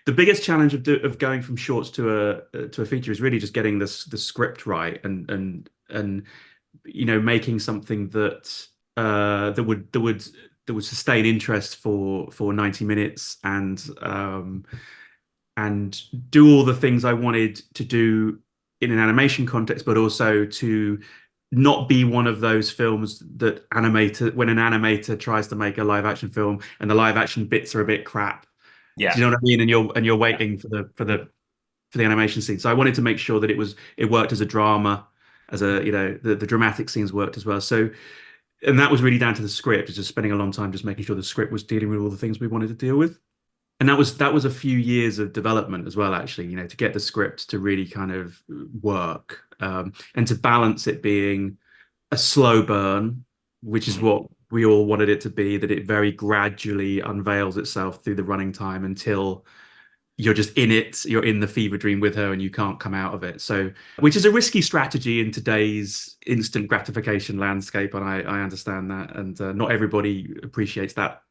the biggest challenge of going from shorts to a feature is really just getting the script right and making something that would sustain interest for 90 minutes and do all the things I wanted to do in an animation context, but also to not be one of those films that when an animator tries to make a live action film and the live action bits are a bit crap. Do Yeah. you know what I mean? And you're Yeah. waiting for the animation scene. So I wanted to make sure that it worked as a drama, as the dramatic scenes worked as well. So and that was really down to the script, just spending a long time just making sure the script was dealing with all the things we wanted to deal with. And that was a few years of development as well, actually, to get the script to really kind of work, and to balance it being a slow burn, which is Mhm. what we all wanted it to be, that it very gradually unveils itself through the running time until you're just in it, you're in the fever dream with her and you can't come out of it. So, which is a risky strategy in today's instant gratification landscape. And I understand that. And not everybody appreciates that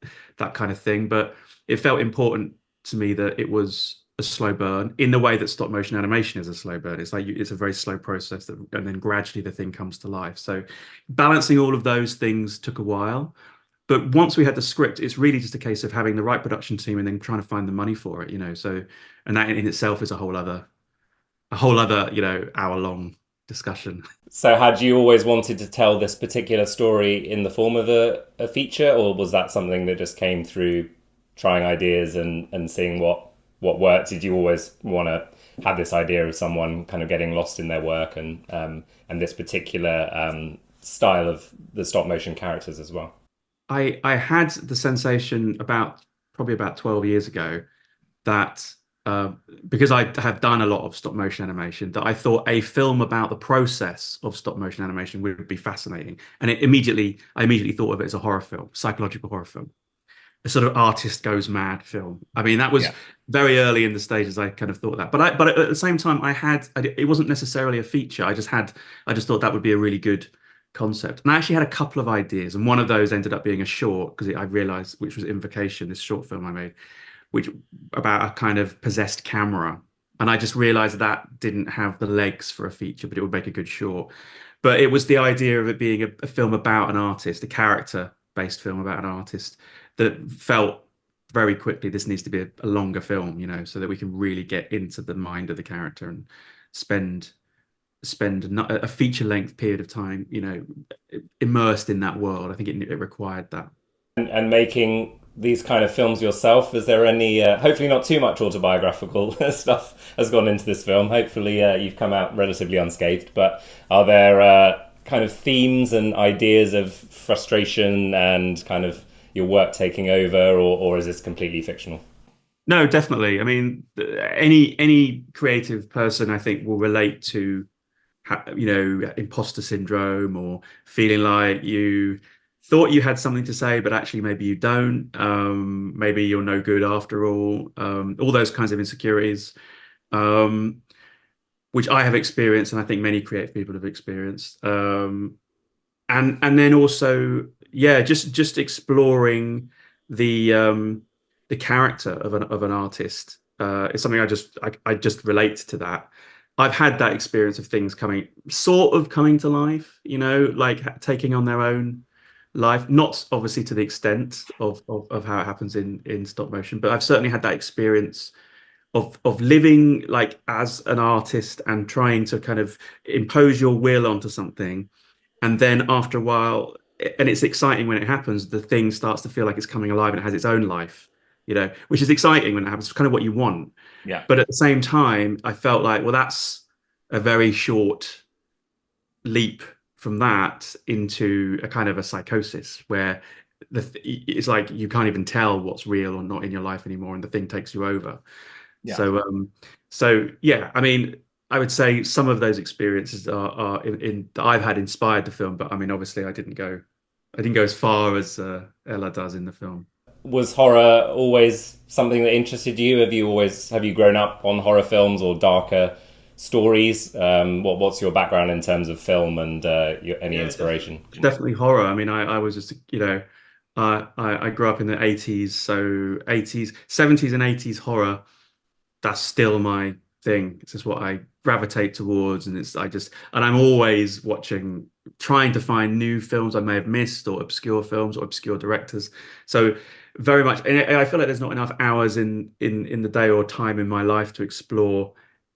kind of thing. But it felt important to me that it was a slow burn in the way that stop motion animation is a slow burn. It's like it's a very slow process and then gradually the thing comes to life. So balancing all of those things took a while. But once we had the script, it's really just a case of having the right production team and then trying to find the money for it. So, and that in itself is a whole other, hour long discussion. So had you always wanted to tell this particular story in the form of a feature, or was that something that just came through trying ideas and seeing what worked? Did you always want to have this idea of someone kind of getting lost in their work and this particular style of the stop motion characters as well? I had the sensation probably about 12 years ago that uh, because I have done a lot of stop motion animation, that I thought a film about the process of stop motion animation would be fascinating. And I immediately thought of it as a horror film, psychological horror film, a sort of artist goes mad film. I mean, that was Yeah. very early in the stages. I kind of thought that, but at the same time, it wasn't necessarily a feature. I just thought that would be a really good concept. And I actually had a couple of ideas, and one of those ended up being a short because I realized, which was Invocation, this short film I made, which about a kind of possessed camera. And I just realized that didn't have the legs for a feature, but it would make a good short. But it was the idea of it being a film about an artist, a character-based film about an artist that felt very quickly this needs to be a longer film, so that we can really get into the mind of the character and spend a feature length period of time, immersed in that world. I think it required that. And making these kind of films yourself, is there any, hopefully not too much autobiographical stuff has gone into this film? Hopefully you've come out relatively unscathed, but are there kind of themes and ideas of frustration and kind of your work taking over, or is this completely fictional? No, definitely. I mean, any creative person, I think, will relate to, imposter syndrome or feeling like you thought you had something to say, but actually maybe you don't. Maybe you're no good after all. All those kinds of insecurities, um, which I have experienced, and I think many creative people have experienced. And then also, yeah, just exploring the character of an artist is something I just relate to that. I've had that experience of things coming to life, like taking on their own life, not obviously to the extent of how it happens in stop motion, but I've certainly had that experience of living like as an artist and trying to kind of impose your will onto something, and then after a while, and it's exciting when it happens, the thing starts to feel like it's coming alive and it has its own life, which is exciting when it happens. It's kind of what you want. Yeah. But at the same time, I felt like, well, that's a very short leap from that into a kind of a psychosis where it's like you can't even tell what's real or not in your life anymore, and the thing takes you over. Yeah. So yeah, I mean, I would say some of those experiences are that I've had inspired the film, but I mean, obviously, I didn't go as far as Ella does in the film. Was horror always something that interested you? Have you grown up on horror films or darker stories? What's your background in terms of film and any Yeah, inspiration? definitely horror. I mean, I was just, I grew up in the 80s, so 80s, 70s and 80s horror that's still my thing. It's just what I gravitate towards, and I'm always watching, trying to find new films I may have missed, or obscure films or obscure directors. So very much, and I feel like there's not enough hours in the day or time in my life to explore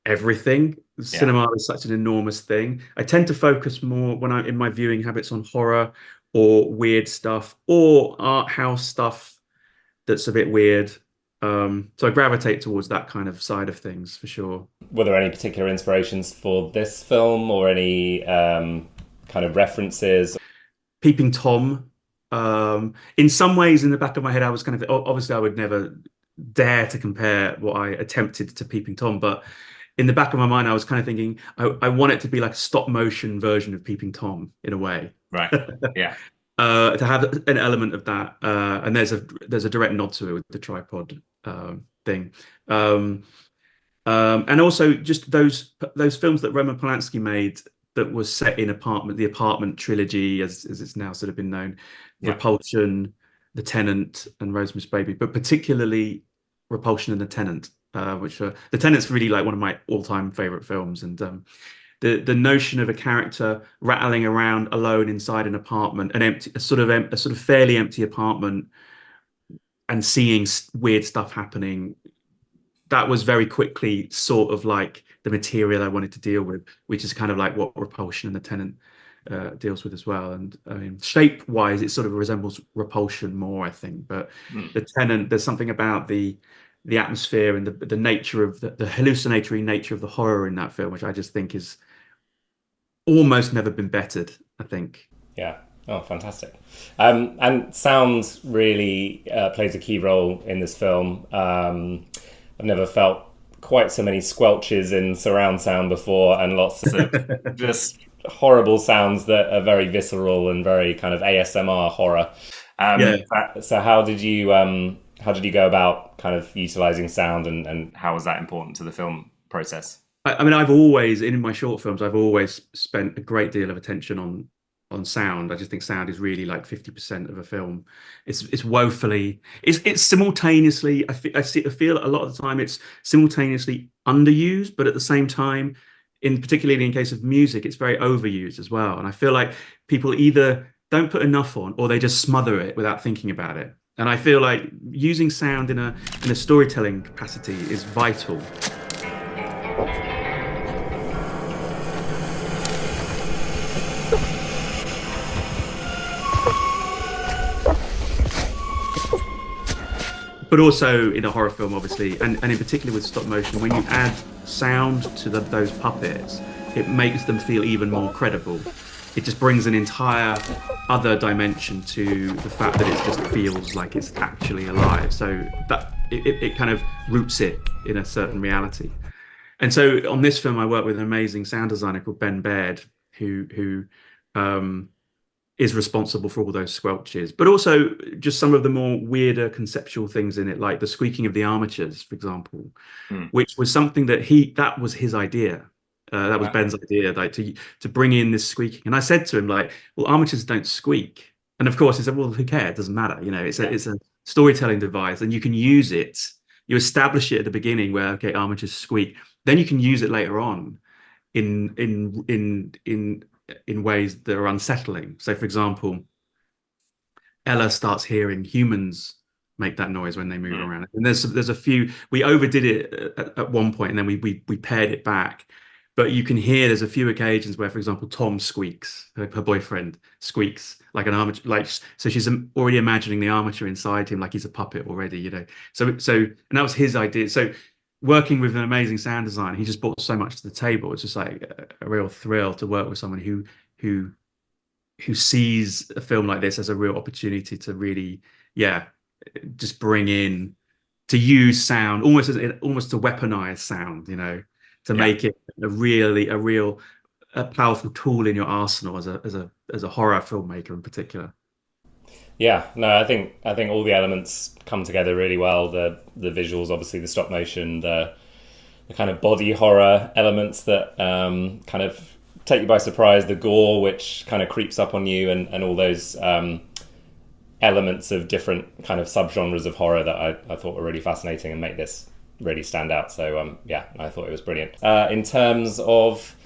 everything. Yeah. Cinema is such an enormous thing. I tend to focus more when I'm in my viewing habits on horror or weird stuff or art house stuff that's a bit weird. So I gravitate towards that kind of side of things for sure. Were there any particular inspirations for this film or any kind of references? Peeping Tom. In some ways, in the back of my head, I was kind of obviously I would never dare to compare what I attempted to Peeping Tom, but in the back of my mind, I was kind of thinking I want it to be like a stop motion version of Peeping Tom in a way. Right. Yeah. To have an element of that, and there's a direct nod to it with the tripod thing. And also just those films that Roman Polanski made that was set in the apartment trilogy, as it's now sort of been known, Yeah. Repulsion, The Tenant, and Rosemary's Baby, but particularly Repulsion and The Tenant, which The Tenant's really like one of my all-time favorite films, and the notion of a character rattling around alone inside an apartment, a sort of fairly empty apartment, and seeing weird stuff happening, that was very quickly sort of like the material I wanted to deal with, which is kind of like what Repulsion and The Tenant deals with as well. And I mean, shape-wise, it sort of resembles Repulsion more, I think. But Mm. The Tenant, there's something about the atmosphere and the nature of the hallucinatory nature of the horror in that film, which I just think is almost never been bettered, I think. Yeah. Oh, fantastic. And sound really plays a key role in this film. I've never felt quite so many squelches in surround sound before, and lots of just horrible sounds that are very visceral and very kind of ASMR horror. Yeah. So how did you go about kind of utilizing sound, and how was that important to the film process? I mean, I've always, in my short films, I've always spent a great deal of attention on sound. I just think sound is really like 50% of a film. It's woefully, it's simultaneously, I feel a lot of the time it's simultaneously underused, but at the same time, particularly in case of music, it's very overused as well. And I feel like people either don't put enough on or they just smother it without thinking about it. And I feel like using sound in a storytelling capacity is vital. But also in a horror film, obviously, and in particular with stop motion, when you add sound to those puppets, it makes them feel even more credible. It just brings an entire other dimension to the fact that it just feels like it's actually alive. So that it kind of roots it in a certain reality. And so on this film, I worked with an amazing sound designer called Ben Baird, who is responsible for all those squelches, but also just some of the more weirder conceptual things in it, like the squeaking of the armatures, for example, Hmm. which was something that was his idea. That was Wow. Ben's idea, like to bring in this squeaking. And I said to him, like, well, armatures don't squeak. And of course, he said, well, who cares? It doesn't matter. You know, Yeah. it's a storytelling device, and you can use it. You establish it at the beginning where, okay, armatures squeak. Then you can use it later on in ways that are unsettling. So, for example, Ella starts hearing humans make that noise when they move Hmm. around. And there's a few, we overdid it at one point, and then we paired it back. But you can hear there's a few occasions where, for example, Tom squeaks, her boyfriend squeaks like an armature, like so she's already imagining the armature inside him, like he's a puppet already, you know. And that was his idea. So working with an amazing sound designer, he just brought so much to the table. It's just like a real thrill to work with someone who who sees a film like this as a real opportunity to really, yeah, just bring in, to use sound almost to weaponize sound, you know, to Yeah. make it a powerful tool in your arsenal as a horror filmmaker in particular. Yeah, no, I think all the elements come together really well. The visuals, obviously, the stop motion, the kind of body horror elements that kind of take you by surprise, the gore which kind of creeps up on you, and all those elements of different kind of subgenres of horror that I thought were really fascinating and really stand out. So yeah, I thought it was brilliant. In terms of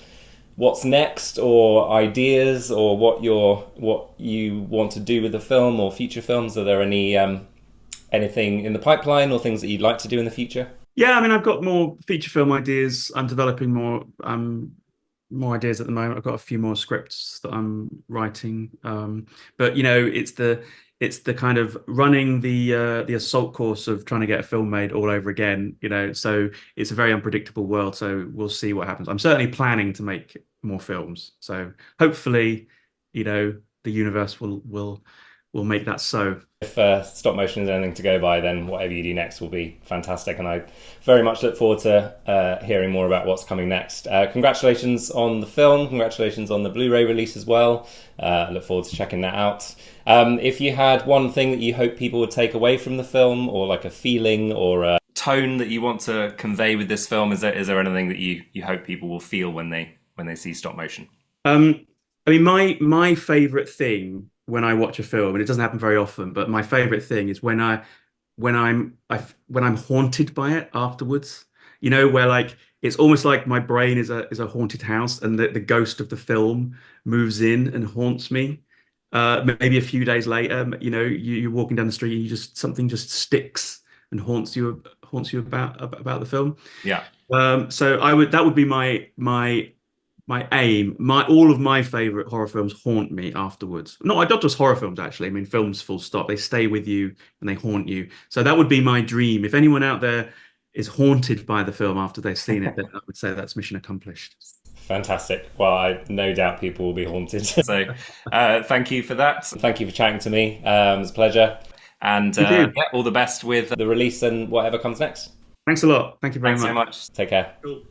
what's next, or ideas, or what you want to do with the film or future films, are there anything in the pipeline or things that you'd like to do in the future? Yeah, I mean, I've got more feature film ideas. I'm developing more ideas at the moment. I've got a few more scripts that I'm writing. But it's the kind of running the assault course of trying to get a film made all over again. So it's a very unpredictable world. So we'll see what happens. I'm certainly planning to make more films. So hopefully, the universe will make that so. If stop motion is anything to go by, then whatever you do next will be fantastic, and I very much look forward to hearing more about what's coming next. Congratulations on the film, congratulations on the Blu-ray release as well. I look forward to checking that out. If you had one thing that you hope people would take away from the film, or like a feeling or a tone that you want to convey with this film, is there anything that you hope people will feel when they see stop motion? I mean, my favorite thing when I watch a film, and it doesn't happen very often, but my favorite thing is when I'm haunted by it afterwards. Where like it's almost like my brain is a haunted house, and the ghost of the film moves in and haunts me. Maybe a few days later, you're walking down the street, and something just sticks and haunts you about the film. Yeah. So that would be my aim. All of my favorite horror films haunt me afterwards. Not just horror films, actually. I mean, films full stop. They stay with you and they haunt you. So that would be my dream. If anyone out there is haunted by the film after they've seen it, then I would say that's mission accomplished. Fantastic. Well, I no doubt people will be haunted. So thank you for that. Thank you for chatting to me. It was a pleasure. And yeah, all the best with the release and whatever comes next. Thanks a lot. Thank you very Thanks much. so much. Take care. Cool.